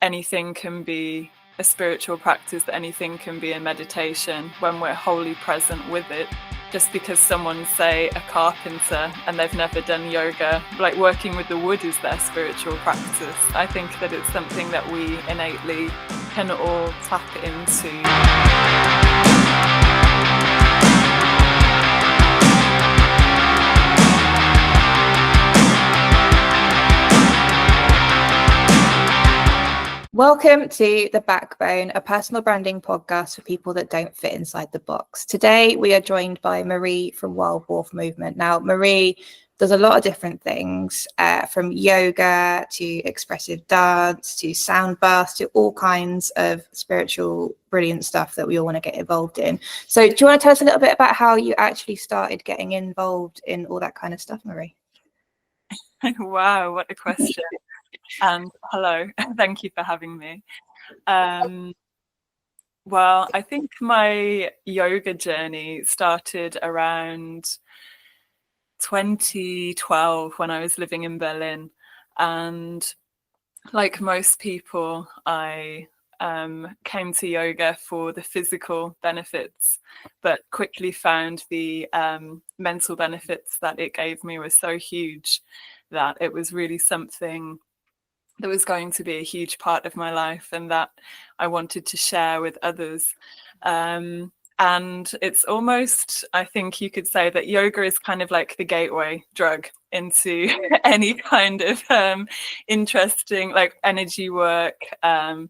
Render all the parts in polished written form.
anything can be a spiritual practice, that anything can be a meditation when we're wholly present with it. Just because someone's, say, a carpenter and they've never done yoga, like working with the wood is their spiritual practice. I think that it's something that we innately can all tap into. Welcome to The Backbone, a personal branding podcast for people that don't fit inside the box. Today, we are joined by Marie from Wild Wolf Movement. Now, Marie does a lot of different things, from yoga to expressive dance to sound baths to all kinds of spiritual, brilliant stuff that we all want to get involved in. So do you want to tell us a little bit about how you actually started getting involved in all that kind of stuff, Marie? Wow, what a question. And hello, thank you for having me. Well, I think my yoga journey started around 2012 when I was living in Berlin. And like most people, I came to yoga for the physical benefits, but quickly found the mental benefits that it gave me were so huge that it was really something that was going to be a huge part of my life and that I wanted to share with others. And it's almost, I think you could say that yoga is kind of like the gateway drug into any kind of interesting, like energy work, and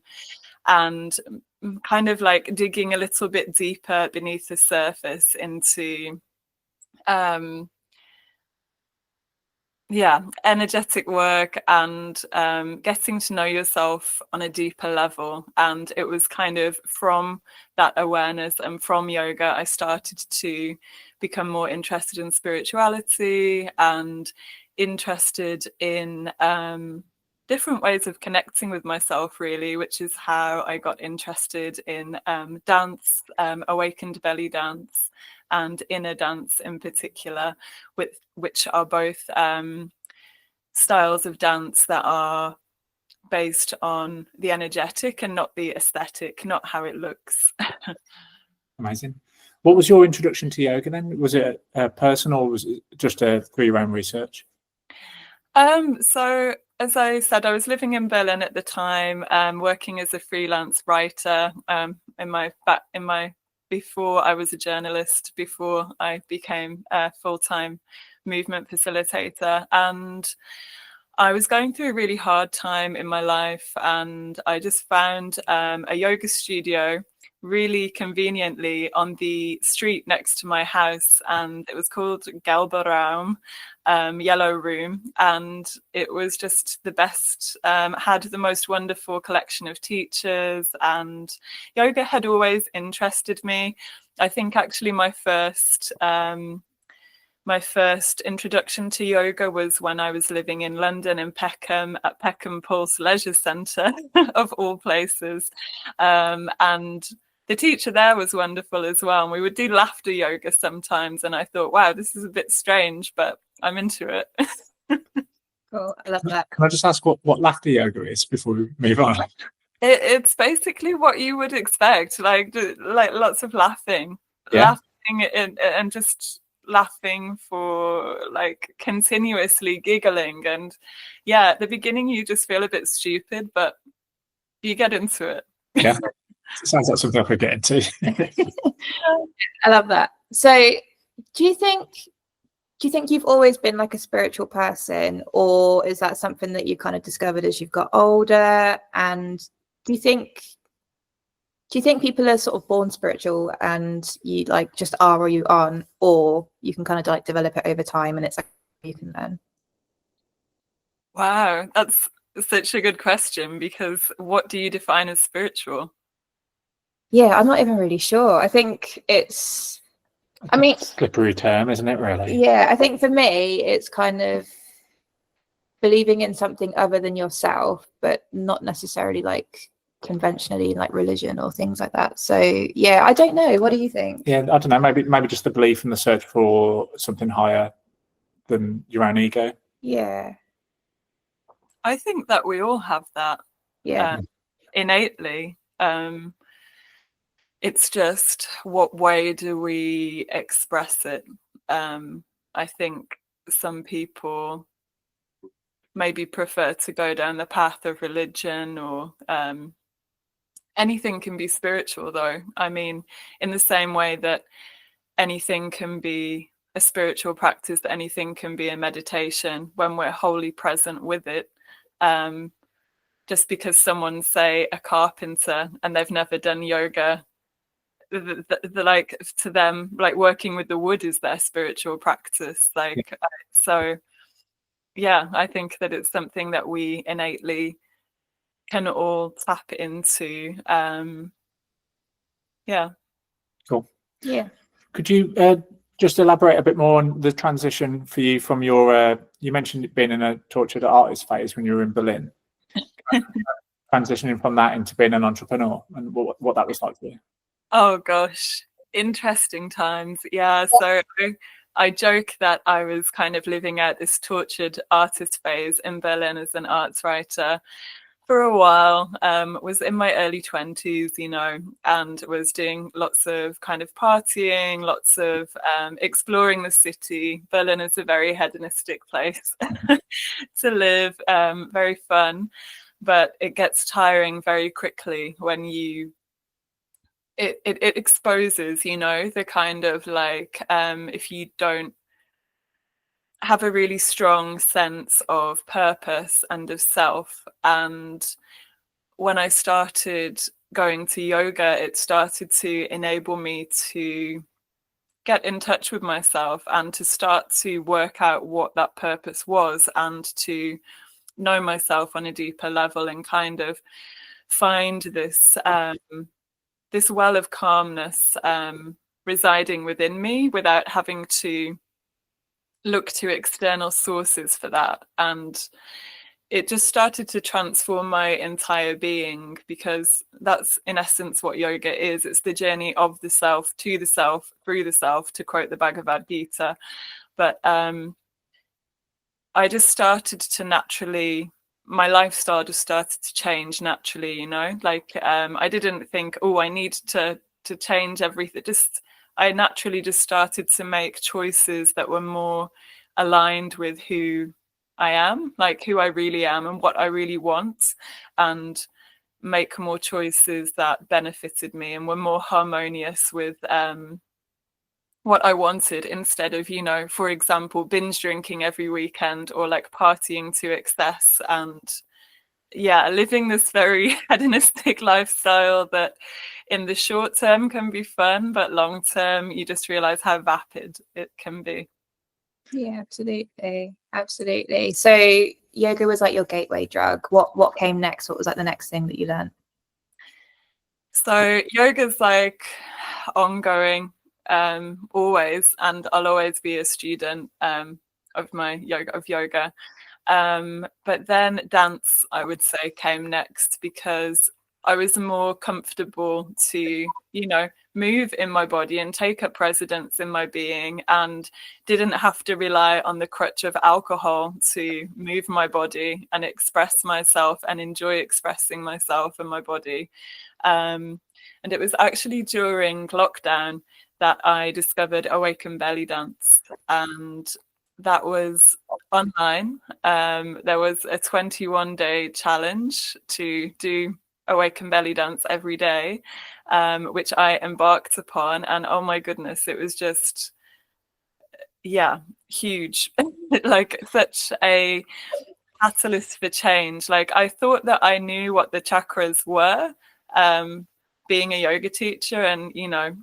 kind of like digging a little bit deeper beneath the surface into energetic work and getting to know yourself on a deeper level. And it was kind of from that awareness and from yoga I started to become more interested in spirituality and interested in different ways of connecting with myself, really, which is how I got interested in dance, awakened belly dance, and inner dance in particular, which are both styles of dance that are based on the energetic and not the aesthetic, not how it looks. Amazing. What was your introduction to yoga then? Was it personal, or was it just through your own research? So as I said, I was living in Berlin at the time, working as a freelance writer before I was a journalist, before I became a full-time movement facilitator. And I was going through a really hard time in my life, and I just found a yoga studio really conveniently on the street next to my house, and it was called Gelber Raum, Yellow Room, and it was just the best, had the most wonderful collection of teachers, and yoga had always interested me. I think actually my first introduction to yoga was when I was living in London, in Peckham, at Peckham Pulse Leisure Centre, of all places. And the teacher there was wonderful as well. And we would do laughter yoga sometimes. And I thought, wow, this is a bit strange, but I'm into it. Cool. I love that. Can I just ask what laughter yoga is before we move on? It's basically what you would expect, like lots of laughing, and just laughing for like continuously giggling. And yeah, at the beginning you just feel a bit stupid, but you get into it. Yeah. Sounds like something I could get into. I love that. So do you think you've always been like a spiritual person, or is that something that you kind of discovered as you've got older? And do you think people are sort of born spiritual and you like just are or you aren't, or you can kind of like develop it over time and it's like you can learn? Wow, that's such a good question, because what do you define as spiritual? Yeah, I'm not even really sure. I think it's, I mean, slippery term, isn't it, really? Yeah, I think for me, it's kind of believing in something other than yourself, but not necessarily like conventionally like religion or things like that. So yeah, I don't know. What do you think? Yeah, I don't know. Maybe just the belief and the search for something higher than your own ego. Yeah. I think that we all have that. Yeah. innately. It's just what way do we express it? I think some people maybe prefer to go down the path of religion, or anything can be spiritual, though. I mean, in the same way that anything can be a spiritual practice, that anything can be a meditation when we're wholly present with it. Just because someone's, say, a carpenter and they've never done yoga, like, to them, like, working with the wood is their spiritual practice. Like, so yeah, I think that it's something that we innately can all tap into. Yeah. Cool. Yeah. Could you just elaborate a bit more on the transition for you from your, you mentioned it being in a tortured artist phase when you were in Berlin, transitioning from that into being an entrepreneur, and what that was like for you? Oh gosh, interesting times. Yeah, so I joke that I was kind of living out this tortured artist phase in Berlin as an arts writer for a while. Was in my early 20s, you know, and was doing lots of kind of partying, lots of exploring the city. Berlin is a very hedonistic place to live, very fun, but it gets tiring very quickly when it exposes, you know, the kind of like, if you don't have a really strong sense of purpose and of self. And when I started going to yoga, it started to enable me to get in touch with myself and to start to work out what that purpose was, and to know myself on a deeper level, and kind of find this this well of calmness residing within me without having to look to external sources for that. And it just started to transform my entire being, because that's in essence what yoga is. It's the journey of the self to the self through the self, to quote the Bhagavad Gita. But I just started to naturally, my lifestyle just started to change naturally, you know, like I didn't think, oh, I need to change everything. I naturally just started to make choices that were more aligned with who I am, like who I really am and what I really want, and make more choices that benefited me and were more harmonious with what I wanted, instead of, you know, for example, binge drinking every weekend, or like partying to excess, and yeah, living this very hedonistic lifestyle that in the short term can be fun, but long term you just realize how vapid it can be. Yeah, absolutely. So yoga was like your gateway drug. What came next? What was like the next thing that you learned? So yoga's like ongoing, always, and I'll always be a student of yoga. But then dance, I would say, came next, because I was more comfortable to, you know, move in my body and take up residence in my being, and didn't have to rely on the crutch of alcohol to move my body and express myself and enjoy expressing myself and my body. And it was actually during lockdown that I discovered Awaken Belly Dance, and that was online. There was a 21-day challenge to do Awaken Belly Dance every day, which I embarked upon, and oh my goodness, it was just, yeah, huge. Like such a catalyst for change. Like I thought that I knew what the chakras were, being a yoga teacher, and you know,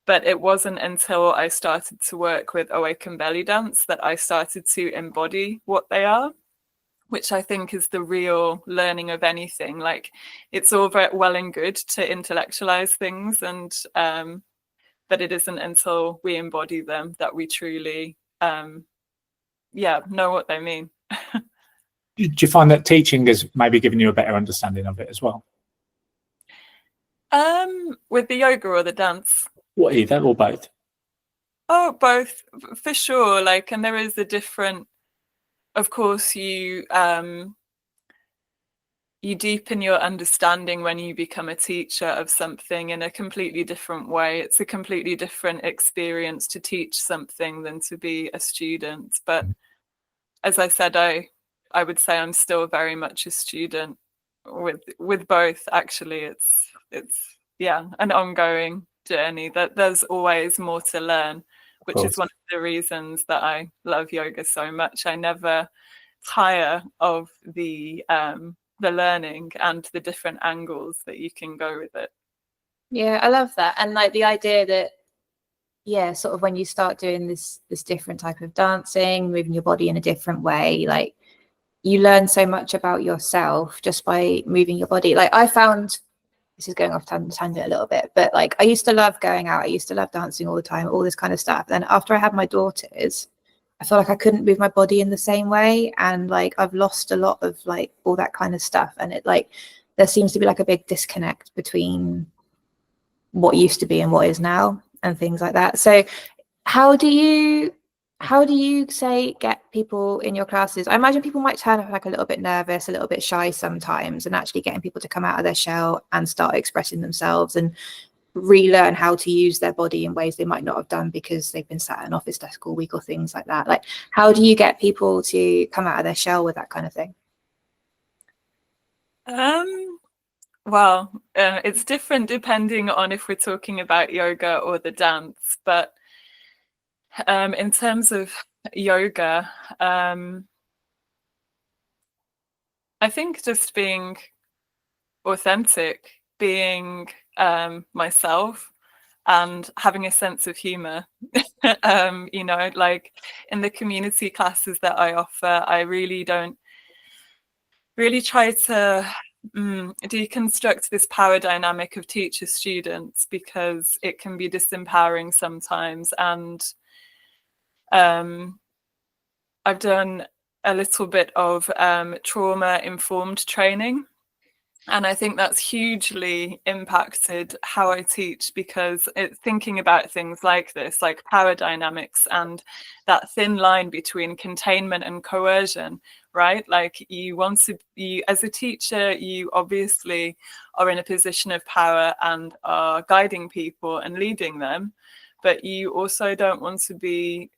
but it wasn't until I started to work with Awaken Belly Dance that I started to embody what they are, which I think is the real learning of anything. Like it's all very well and good to intellectualize things, and but it isn't until we embody them that we truly know what they mean. Do you find that teaching has maybe given you a better understanding of it as well? With the yoga or the dance? What, either or both? Oh, both, for sure. Like, and there is a different, of course, you you deepen your understanding when you become a teacher of something in a completely different way. It's a completely different experience to teach something than to be a student. But as I said, I would say I'm still very much a student with both. Actually, it's yeah, an ongoing journey. That there's always more to learn, which is one of the reasons that I love yoga so much. I never tire of the learning and the different angles that you can go with it. Yeah, I love that. And like the idea that, yeah, sort of when you start doing this different type of dancing, moving your body in a different way, like you learn so much about yourself just by moving your body. Like I found, this is going off tangent a little bit, but like I used to love going out. I used to love dancing all the time, all this kind of stuff. Then after I had my daughters, I felt like I couldn't move my body in the same way. And like I've lost a lot of like all that kind of stuff. And it like, there seems to be like a big disconnect between what used to be and what is now and things like that. So how do you say get people in your classes? I imagine people might turn up like a little bit nervous, a little bit shy sometimes, and actually getting people to come out of their shell and start expressing themselves and relearn how to use their body in ways they might not have done because they've been sat at an office desk all week or things like that. Like how do you get people to come out of their shell with that kind of thing? Well, it's different depending on if we're talking about yoga or the dance, but in terms of yoga, I think just being authentic, being myself, and having a sense of humor. You know, like in the community classes that I offer, I really don't really try to deconstruct this power dynamic of teacher students, because it can be disempowering sometimes. And I've done a little bit of trauma informed training, and I think that's hugely impacted how I teach, because it's thinking about things like this, like power dynamics and that thin line between containment and coercion, right? Like you as a teacher, you obviously are in a position of power and are guiding people and leading them, but you also don't want to be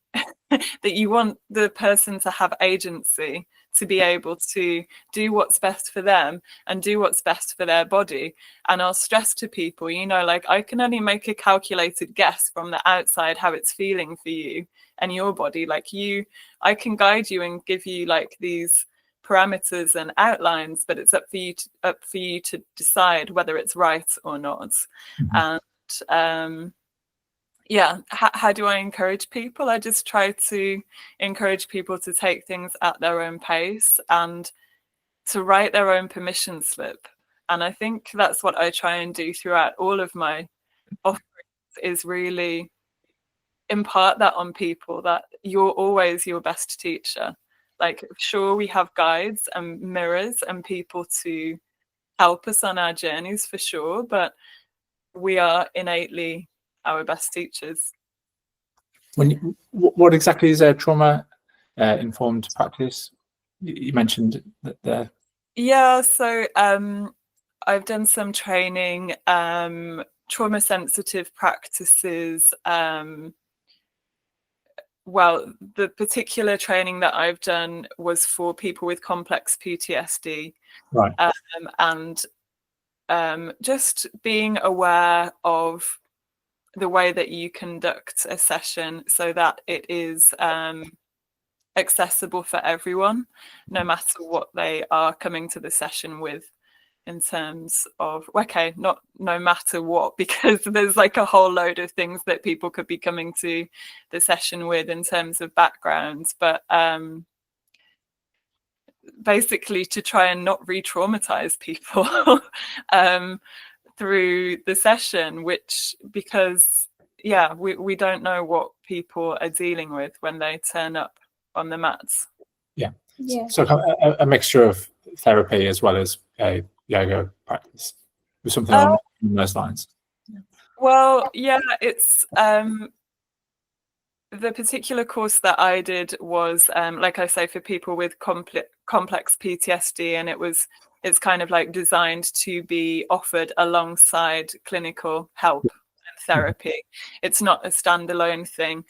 that you want the person to have agency, to be able to do what's best for them and do what's best for their body. And I'll stress to people, you know, like I can only make a calculated guess from the outside how it's feeling for you and your body. Like I can guide you and give you like these parameters and outlines, but it's up for you to decide whether it's right or not. And yeah, how do I encourage people? I just try to encourage people to take things at their own pace and to write their own permission slip. And I think that's what I try and do throughout all of my offerings, is really impart that on people, that you're always your best teacher. Like, sure, we have guides and mirrors and people to help us on our journeys for sure, but we are innately our best teachers. What exactly is a trauma informed practice? You mentioned that there. Yeah, so I've done some training, trauma sensitive practices. Well, the particular training that I've done was for people with complex PTSD, Right. And just being aware of the way that you conduct a session so that it is accessible for everyone, no matter what they are coming to the session with, in terms of, okay, not no matter what, because there's like a whole load of things that people could be coming to the session with in terms of backgrounds, but basically to try and not re-traumatize people through the session, which, because yeah, we don't know what people are dealing with when they turn up on the mats. Yeah. So a mixture of therapy as well as a yoga practice, with something on those lines. Well, yeah, it's the particular course that I did was, like I say, for people with complex PTSD, and it was it's kind of like designed to be offered alongside clinical help and therapy. It's not a standalone thing,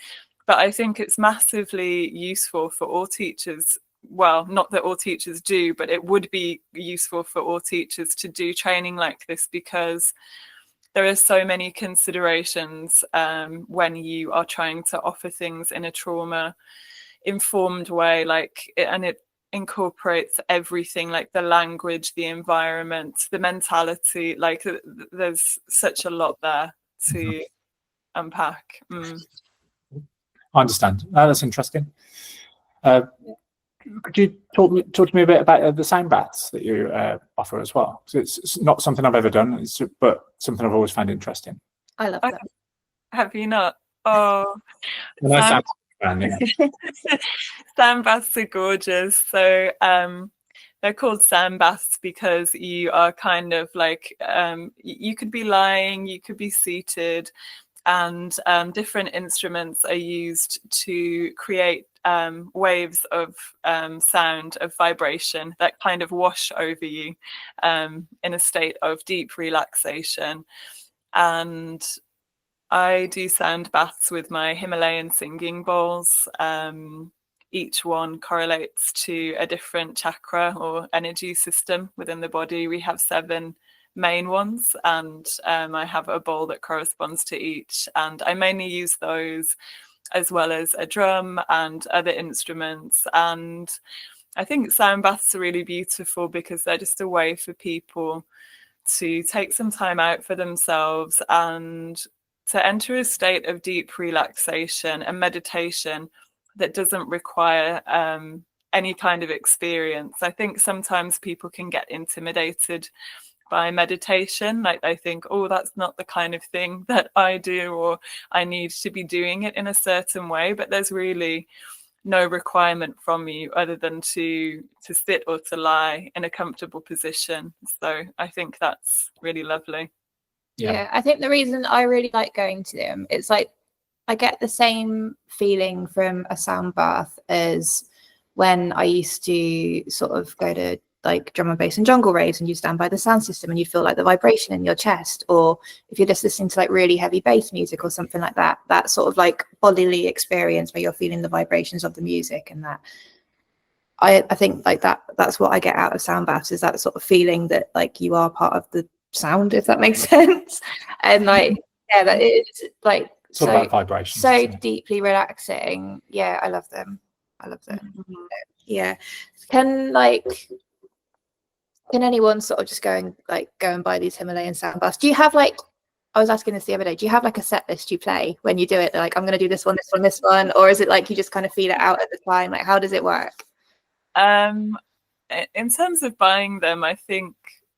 but I think it's massively useful for all teachers. Well, not that all teachers do, but it would be useful for all teachers to do training like this, because there are so many considerations when you are trying to offer things in a trauma informed way, and it incorporates everything, like the language, the environment, the mentality. Like there's such a lot there to unpack. I understand. That's interesting. Could you talk to me a bit about the sound baths that you offer as well? Because it's not something I've ever done, but something I've always found interesting. I love that. Have you not? Oh, Sound baths are gorgeous. So they're called sound baths because you are kind of like, you could be lying, you could be seated, and different instruments are used to create waves of sound, of vibration that kind of wash over you in a state of deep relaxation. And I do sound baths with my Himalayan singing bowls. Each one correlates to a different chakra or energy system within the body. We have 7 main ones, and I have a bowl that corresponds to each. And I mainly use those, as well as a drum and other instruments. And I think sound baths are really beautiful because they're just a way for people to take some time out for themselves and to enter a state of deep relaxation and meditation that doesn't require any kind of experience. I think sometimes people can get intimidated by meditation. Like they think, oh, that's not the kind of thing that I do, or I need to be doing it in a certain way. But there's really no requirement from you other than to sit or to lie in a comfortable position. So I think that's really lovely. Yeah, I think the reason I really like going to them, it's like I get the same feeling from a sound bath as when I used to sort of go to like drum and bass and jungle raves, and you stand by the sound system and you feel like the vibration in your chest. Or if you're just listening to like really heavy bass music or something like that, that sort of like bodily experience where you're feeling the vibrations of the music. And that I think like that's what I get out of sound baths, is that sort of feeling that like you are part of the sound, if that makes sense. And like, yeah, that is like it's all about vibrations, so deeply relaxing. Yeah, I love them. Yeah. Can anyone sort of just go and buy these Himalayan sound baths? Do you have like, I was asking this the other day, do you have like a set list you play when you do it? Like, I'm going to do this one, this one, this one, or is it like you just kind of feel it out at the time? Like, how does it work? In terms of buying them, I think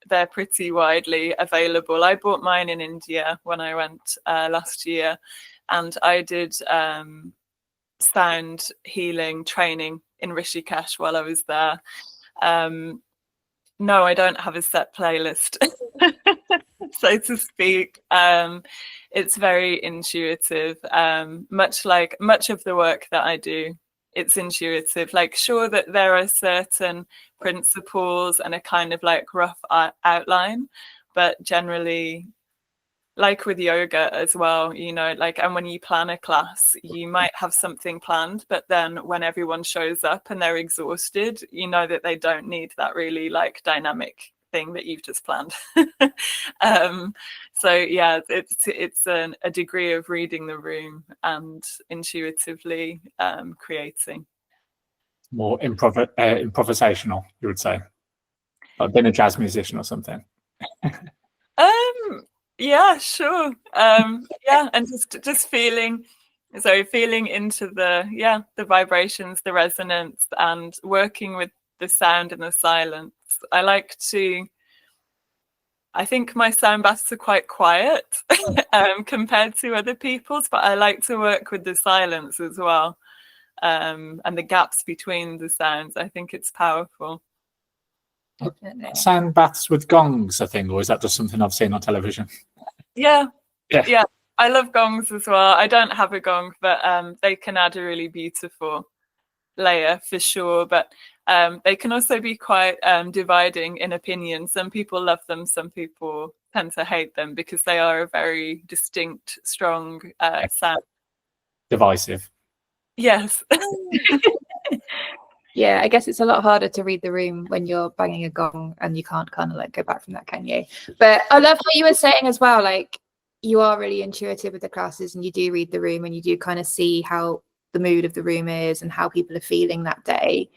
they're pretty widely available. I bought mine in India when I went last year, and I did sound healing training in Rishikesh while I was there. No, I don't have a set playlist, so to speak. It's very intuitive. Much of the work that I do, it's intuitive. Like, sure that there are certain principles and a kind of like rough outline, but generally, like with yoga as well, you know, like, and when you plan a class, you might have something planned, but then when everyone shows up and they're exhausted, you know that they don't need that really like dynamic thing that you've just planned. So yeah, it's a degree of reading the room and intuitively creating. More improvisational, you would say, like being a jazz musician or something. Yeah, sure. Yeah, and just feeling into the vibrations, the resonance, and working with the sound and the silence. I think my sound baths are quite quiet compared to other people's, but I like to work with the silence as well, and the gaps between the sounds. I think it's powerful. Sound baths with gongs, I think, or is that just something I've seen on television? Yeah. I love gongs as well. I don't have a gong, but they can add a really beautiful layer for sure. But They can also be quite dividing in opinion. Some people love them, some people tend to hate them because they are a very distinct, strong sound. Divisive. Yes. Yeah, I guess it's a lot harder to read the room when you're banging a gong and you can't kind of like go back from that, can you? But I love what you were saying as well. Like, you are really intuitive with the classes and you do read the room and you do kind of see how the mood of the room is and how people are feeling that day.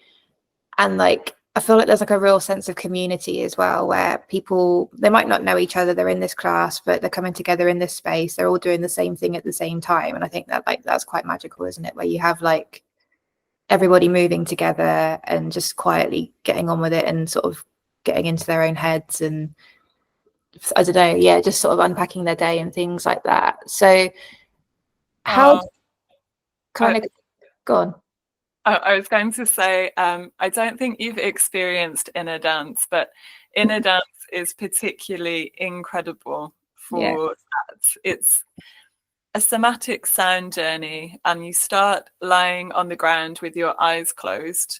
And like, I feel like there's like a real sense of community as well, where people, they might not know each other, they're in this class, but they're coming together in this space, they're all doing the same thing at the same time. And I think that like that's quite magical, isn't it, where you have like everybody moving together and just quietly getting on with it and sort of getting into their own heads and I don't know, yeah, just sort of unpacking their day and things like that. So how kind of go on. I was going to say, I don't think you've experienced inner dance, but inner dance is particularly incredible for that. It's a somatic sound journey, and you start lying on the ground with your eyes closed,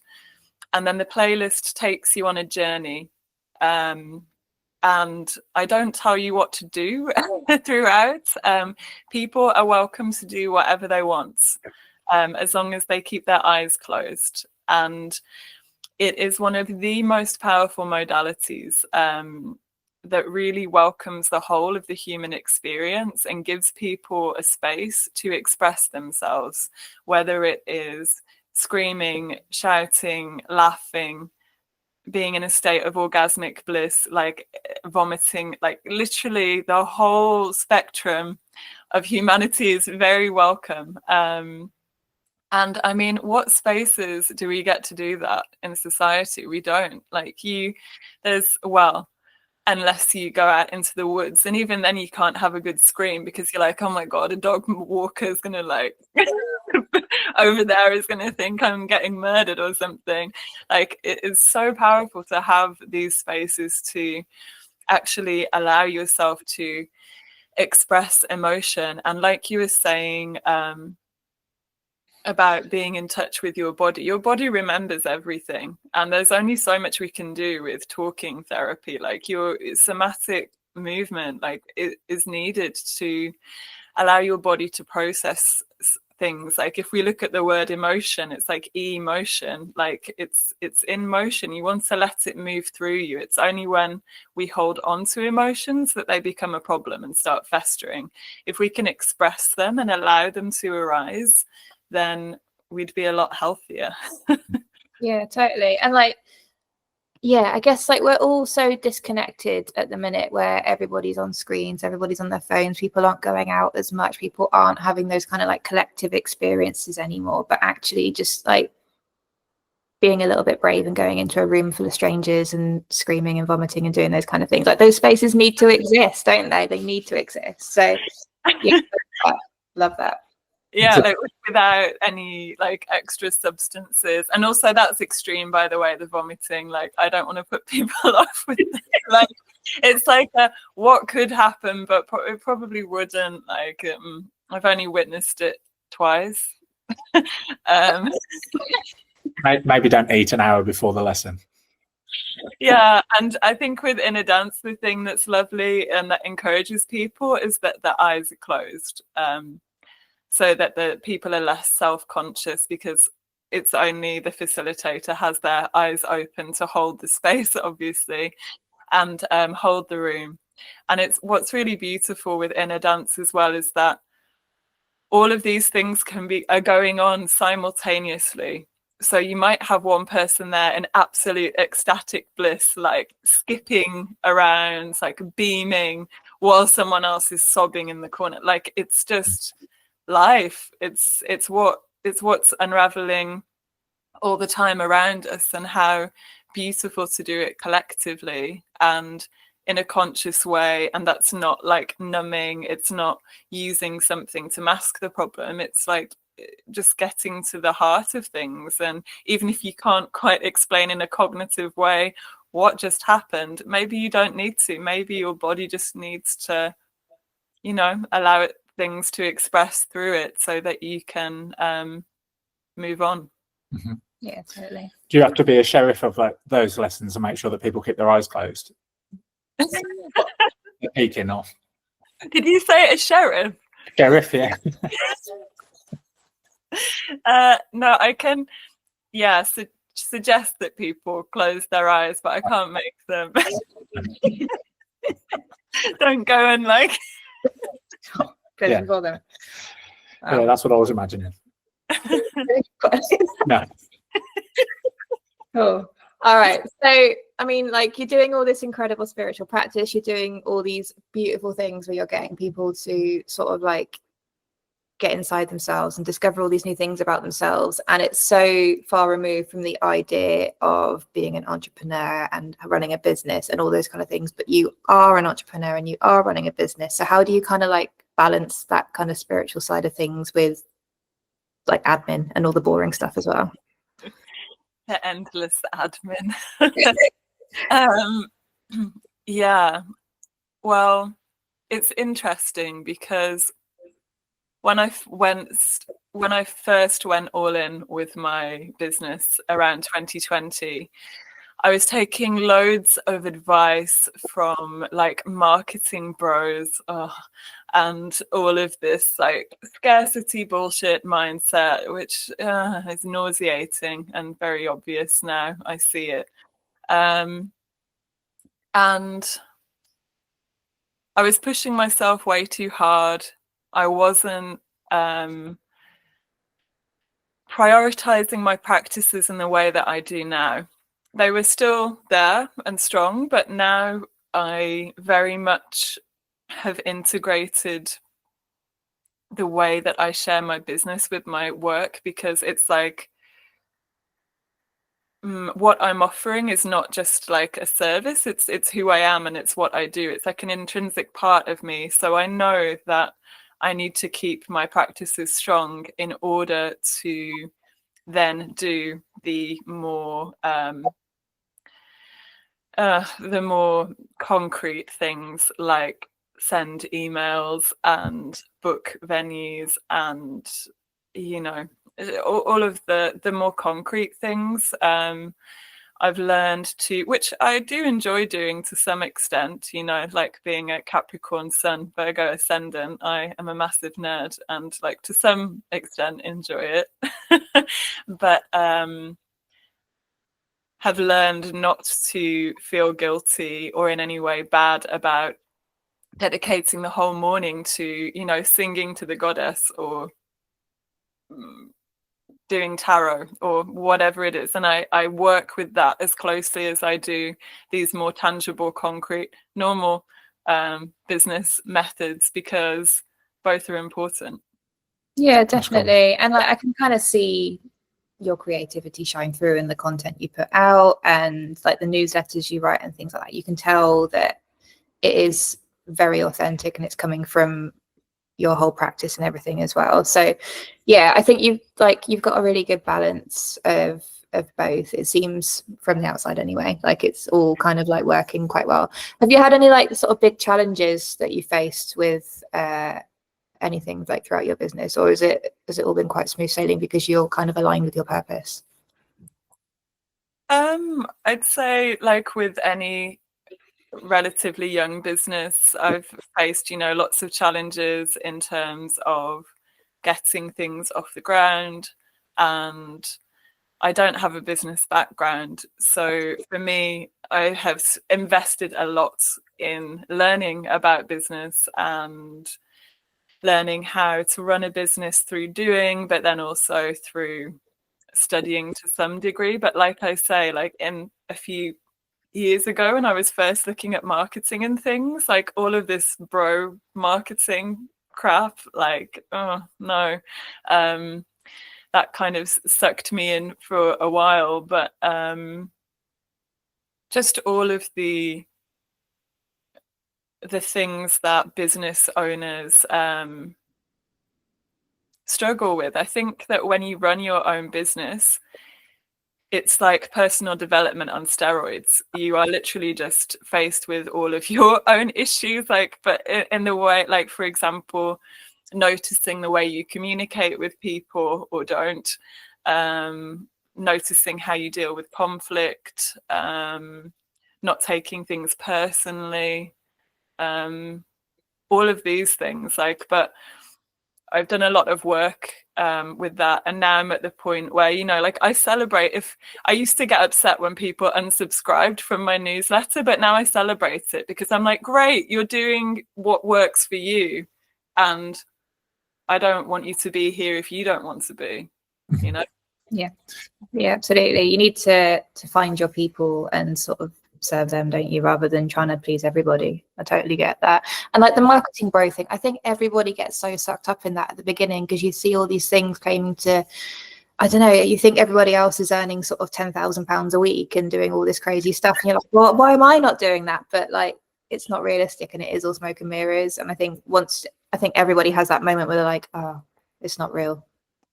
and then the playlist takes you on a journey. And I don't tell you what to do throughout. People are welcome to do whatever they want, as long as they keep their eyes closed. And it is one of the most powerful modalities that really welcomes the whole of the human experience and gives people a space to express themselves, whether it is screaming, shouting, laughing, being in a state of orgasmic bliss, like vomiting, like literally the whole spectrum of humanity is very welcome. And I mean, what spaces do we get to do that in society? We don't. Like unless you go out into the woods, and even then you can't have a good scream because you're like, oh my God, a dog walker is gonna like over there is gonna think I'm getting murdered or something. Like, it is so powerful to have these spaces to actually allow yourself to express emotion. And like you were saying, about being in touch with your body remembers everything, and there's only so much we can do with talking therapy. Like, your somatic movement like it is needed to allow your body to process things. Like, if we look at the word emotion, it's like emotion, like it's in motion. You want to let it move through you. It's only when we hold on to emotions that they become a problem and start festering. If we can express them and allow them to arise, then we'd be a lot healthier. Yeah, totally. And like, yeah, I guess like we're all so disconnected at the minute, where everybody's on screens, everybody's on their phones, people aren't going out as much, people aren't having those kind of like collective experiences anymore, but actually just like being a little bit brave and going into a room full of strangers and screaming and vomiting and doing those kind of things. Like, those spaces need to exist, don't they? They need to exist. So yeah, love that. Yeah, like without any like extra substances. And also, that's extreme, by the way, the vomiting. Like, I don't want to put people off with this. Like, it's like what could happen, but it probably wouldn't. Like, I've only witnessed it twice. Maybe don't eat an hour before the lesson. Yeah, and I think with inner dance, the thing that's lovely and that encourages people is that their eyes are closed. So that the people are less self-conscious, because it's only the facilitator has their eyes open to hold the space, obviously, and hold the room. And it's what's really beautiful with inner dance as well is that all of these things are going on simultaneously. So you might have one person there in absolute ecstatic bliss, like skipping around, like beaming, while someone else is sobbing in the corner. Like, it's just life. It's what's unraveling all the time around us, and how beautiful to do it collectively and in a conscious way. And that's not like numbing, it's not using something to mask the problem, it's like just getting to the heart of things. And even if you can't quite explain in a cognitive way what just happened, maybe you don't need to. Maybe your body just needs to, allow things to express through it so that you can move on. Mm-hmm. Yeah, totally. Do you have to be a sheriff of like those lessons and make sure that people keep their eyes closed? They're peeking off. Did you say a sheriff? Sheriff, yeah. No, I can, yeah, suggest that people close their eyes, but I can't make them. Don't go and like. Yeah. For them. Yeah, that's what I was imagining. No. Cool. All right. So, I mean, like, you're doing all this incredible spiritual practice. You're doing all these beautiful things where you're getting people to sort of like get inside themselves and discover all these new things about themselves. And it's so far removed from the idea of being an entrepreneur and running a business and all those kind of things. But you are an entrepreneur and you are running a business. So how do you kind of like balance that kind of spiritual side of things with like admin and all the boring stuff as well? The endless admin. Yeah, well, it's interesting because when I first went all in with my business around 2020, I was taking loads of advice from like marketing bros, and all of this like scarcity bullshit mindset, which is nauseating and very obvious now. I see it. And I was pushing myself way too hard. I wasn't prioritizing my practices in the way that I do now. They were still there and strong, but now I very much have integrated the way that I share my business with my work, because it's like what I'm offering is not just like a service, it's who I am and it's what I do. It's like an intrinsic part of me. So I know that I need to keep my practices strong in order to then do the more concrete things like send emails and book venues and, you know, all of the more concrete things. I've learned to, which I do enjoy doing to some extent, you know, like being a Capricorn Sun, Virgo Ascendant. I am a massive nerd and like to some extent enjoy it. But have learned not to feel guilty or in any way bad about dedicating the whole morning to, you know, singing to the goddess or doing tarot or whatever it is. And I work with that as closely as I do these more tangible, concrete, normal business methods, because both are important. Yeah, definitely. And like I can kind of see your creativity shine through in the content you put out and like the newsletters you write and things like that. You can tell that it is very authentic and it's coming from your whole practice and everything as well. So yeah, I think you've got a really good balance of both, it seems, from the outside anyway. Like it's all kind of like working quite well. Have you had any like sort of big challenges that you faced with anything like throughout your business, or has it all been quite smooth sailing because you're kind of aligned with your purpose? I'd say like with any relatively young business, I've faced, you know, lots of challenges in terms of getting things off the ground, and I don't have a business background. So for me, I have invested a lot in learning about business and learning how to run a business through doing, but then also through studying to some degree. But like I say, like in a few years ago when I was first looking at marketing and things, like all of this bro marketing crap, like, oh no, that kind of sucked me in for a while. But just all of the things that business owners struggle with. I think that when you run your own business, it's like personal development on steroids. You are literally just faced with all of your own issues, like, but in the way, like, for example, noticing the way you communicate with people or don't, noticing how you deal with conflict, not taking things personally, all of these things. Like, but I've done a lot of work with that, and now I'm at the point where, you know, like I celebrate. If I used to get upset when people unsubscribed from my newsletter, but now I celebrate it because I'm like, great, you're doing what works for you, and I don't want you to be here if you don't want to be, you know. Yeah, absolutely. You need to find your people and sort of serve them, don't you, rather than trying to please everybody. I totally get that. And like the marketing bro thing, I think everybody gets so sucked up in that at the beginning, because you see all these things claiming to, I don't know, you think everybody else is earning sort of £10,000 a week and doing all this crazy stuff, and you're like, well, why am I not doing that? But like, it's not realistic, and it is all smoke and mirrors. And I think everybody has that moment where they're like, oh, it's not real.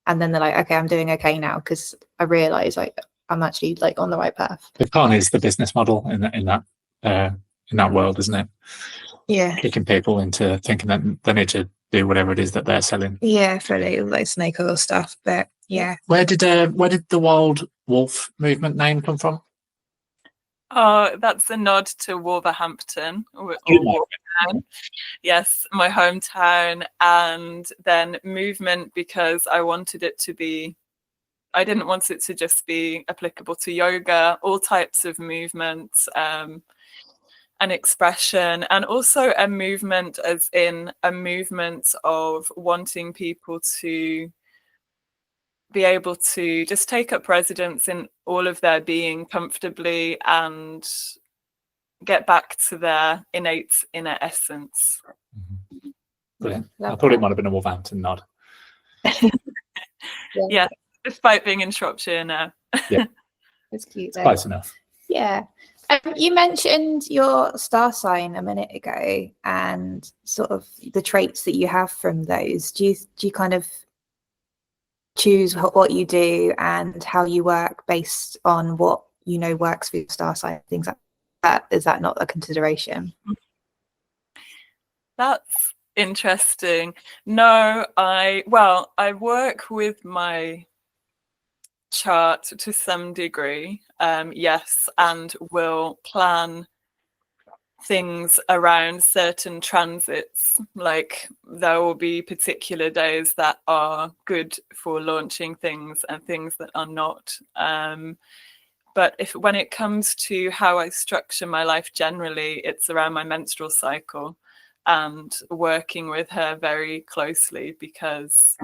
And then they're like, okay, I'm doing okay now because I realize like I'm actually like on the right path. The con is the business model in that world, isn't it? Yeah. Kicking people into thinking that they need to do whatever it is that they're selling. Yeah, fully, like snake oil stuff. But yeah. Where did the Wild Wolf movement name come from? Oh, that's a nod to Wolverhampton, or Wolverhampton. Yes, my hometown. And then movement, because I wanted it to be, I didn't want it to just be applicable to yoga, all types of movements, and expression, and also a movement as in a movement of wanting people to be able to just take up residence in all of their being comfortably and get back to their innate inner essence. Brilliant. I thought it might have been a Wolverhampton nod. Yeah, despite being in Shropshire now. Yeah, it's cute. It's close enough. Yeah. You mentioned your star sign a minute ago and sort of the traits that you have from those. Do you kind of choose what you do and how you work based on what you know works for your star sign, things like that? Is that not a consideration? That's interesting. No, I work with my chart to some degree, yes, and will plan things around certain transits. Like there will be particular days that are good for launching things and things that are not. But when it comes to how I structure my life generally, it's around my menstrual cycle and working with her very closely, because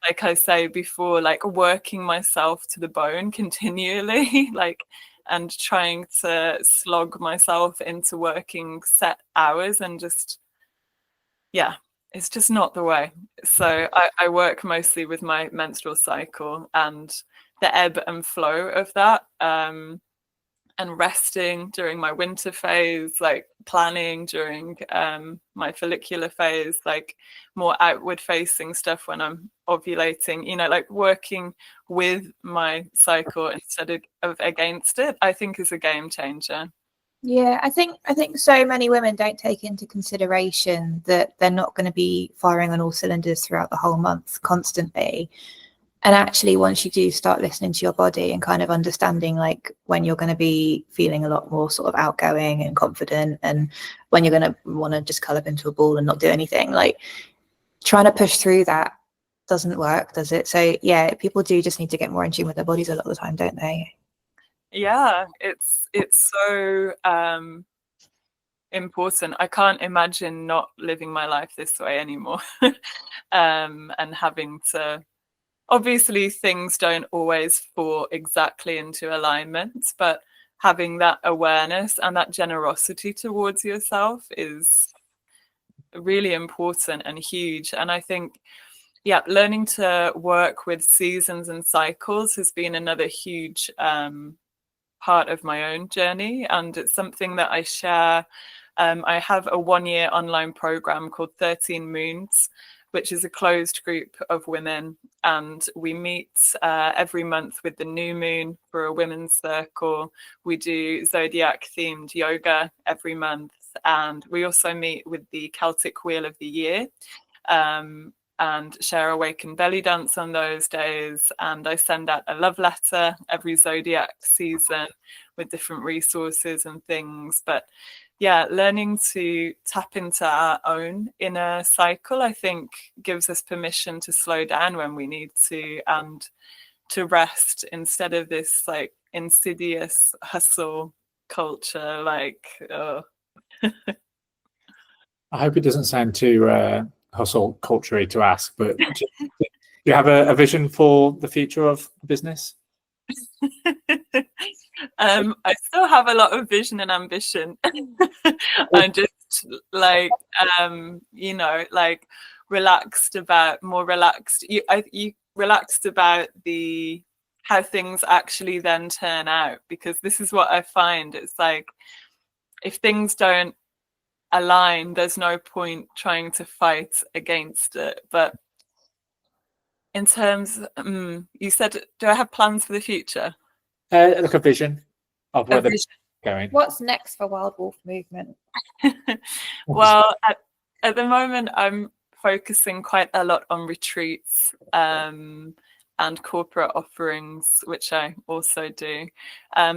like I say before, like working myself to the bone continually, like, and trying to slog myself into working set hours, and just, yeah, it's just not the way. So I work mostly with my menstrual cycle and the ebb and flow of that, and resting during my winter phase, like planning during my follicular phase, like more outward facing stuff when I'm ovulating, you know, like working with my cycle instead of against it, I think is a game changer. Yeah, I think so many women don't take into consideration that they're not going to be firing on all cylinders throughout the whole month constantly. And actually, once you do start listening to your body and kind of understanding like when you're going to be feeling a lot more sort of outgoing and confident, and when you're going to want to just curl up into a ball and not do anything, like trying to push through that doesn't work, does it? So yeah, people do just need to get more in tune with their bodies a lot of the time, don't they? Yeah, it's so important. I can't imagine not living my life this way anymore. And having to, obviously things don't always fall exactly into alignment, but having that awareness and that generosity towards yourself is really important and huge. And I think, yeah, learning to work with seasons and cycles has been another huge part of my own journey, and it's something that I share. I have a 1-year online program called 13 Moons, which is a closed group of women, and we meet every month with the new moon for a women's circle. We do zodiac themed yoga every month, and we also meet with the Celtic Wheel of the Year, and share Awaken Belly Dance on those days. And I send out a love letter every zodiac season with different resources and things. But yeah, learning to tap into our own inner cycle, I think, gives us permission to slow down when we need to, and to rest instead of this like insidious hustle culture. Like, oh. I hope it doesn't sound too hustle culture-y to ask, but do you have a vision for the future of business? I still have a lot of vision and ambition. I'm just like, you know, like more relaxed. You relaxed about how things actually then turn out, because this is what I find. It's like, if things don't align, there's no point trying to fight against it. But in terms, you said, do I have plans for the future? Like a vision of where they're going. What's next for Wild Wolf Movement? Well, at the moment, I'm focusing quite a lot on retreats and corporate offerings, which I also do.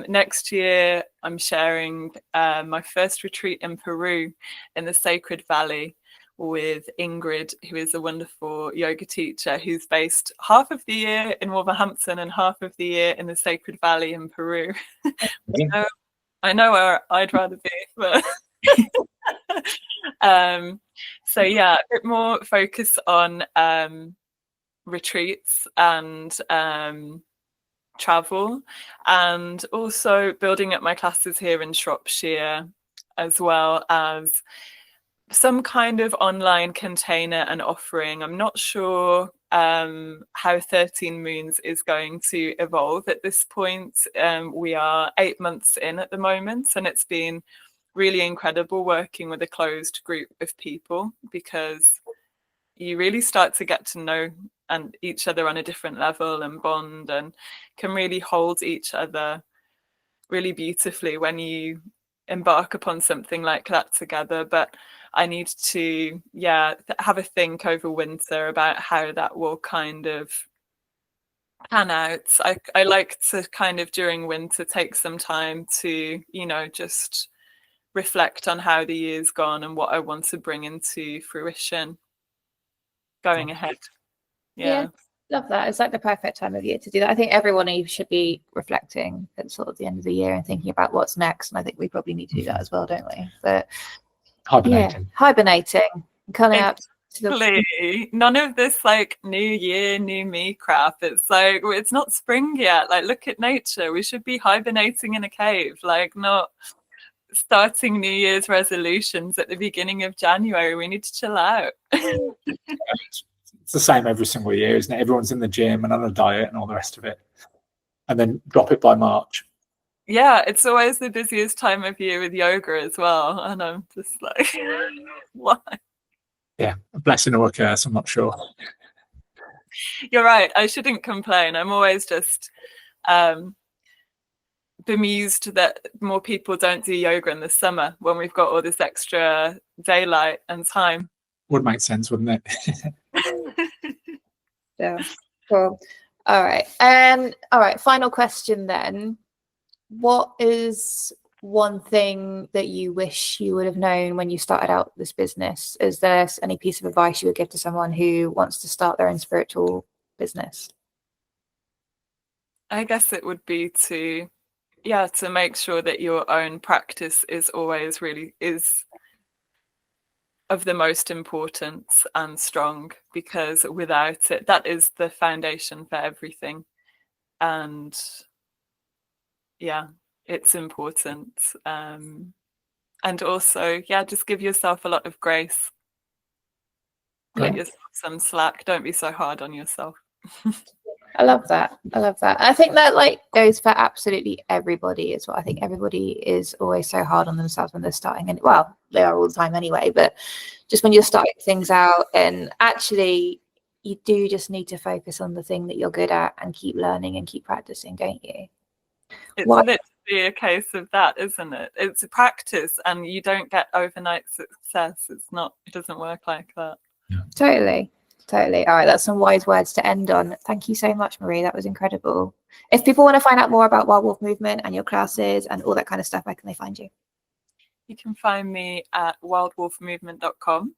Next year, I'm sharing my first retreat in Peru in the Sacred Valley with Ingrid, who is a wonderful yoga teacher who's based half of the year in Wolverhampton and half of the year in the Sacred Valley in Peru. I know where I'd rather be, but so yeah, a bit more focus on retreats and travel, and also building up my classes here in Shropshire, as well as some kind of online container and offering. I'm not sure how 13 Moons is going to evolve at this point. We are 8 months in at the moment, and it's been really incredible working with a closed group of people, because you really start to get to know each other on a different level and bond, and can really hold each other really beautifully when you embark upon something like that together. But I need to have a think over winter about how that will kind of pan out. I like to kind of during winter take some time to, you know, just reflect on how the year's gone and what I want to bring into fruition going ahead. Yeah. Love that. It's like the perfect time of year to do that. I think everyone should be reflecting at sort of the end of the year and thinking about what's next. And I think we probably need to do that as well, don't we? But hibernating, coming up to the... None of this like new year, new me crap. It's like, it's not spring yet. Like, look at nature. We should be hibernating in a cave, like not starting New Year's resolutions at the beginning of January. We need to chill out. It's the same every single year, isn't it? Everyone's in the gym and on a diet and all the rest of it, and then drop it by March. Yeah, it's always the busiest time of year with yoga as well, and I'm just like, why? Yeah, a blessing or a curse, I'm not sure. You're right, I shouldn't complain. I'm always just bemused that more people don't do yoga in the summer when we've got all this extra daylight and time. Would make sense, wouldn't it? Yeah, cool. All right. All right, final question then. What is one thing that you wish you would have known when you started out this business? Is there any piece of advice you would give to someone who wants to start their own spiritual business? I guess it would be to make sure that your own practice is always of the most importance and strong, because without it, that is the foundation for everything. And yeah, it's important. And also, just give yourself a lot of grace. Let yourself some slack. Don't be so hard on yourself. I love that. I think that like goes for absolutely everybody as well. I think everybody is always so hard on themselves when they're starting, and well, they are all the time anyway, but just when you're starting things out, and actually you do just need to focus on the thing that you're good at and keep learning and keep practicing, don't you? It's literally a case of that, isn't it? It's a practice, and you don't get overnight success. It doesn't work like that. Totally. Totally. All right, that's some wise words to end on. Thank you so much, Marie. That was incredible. If people want to find out more about Wild Wolf Movement and your classes and all that kind of stuff, where can they find you? You can find me at wildwolfmovement.com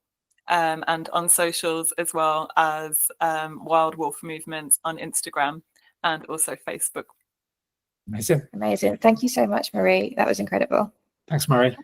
and on socials as well as Wild Wolf Movement on Instagram and also Facebook. Amazing. Amazing. Thank you so much, Marie. That was incredible. Thanks, Marie.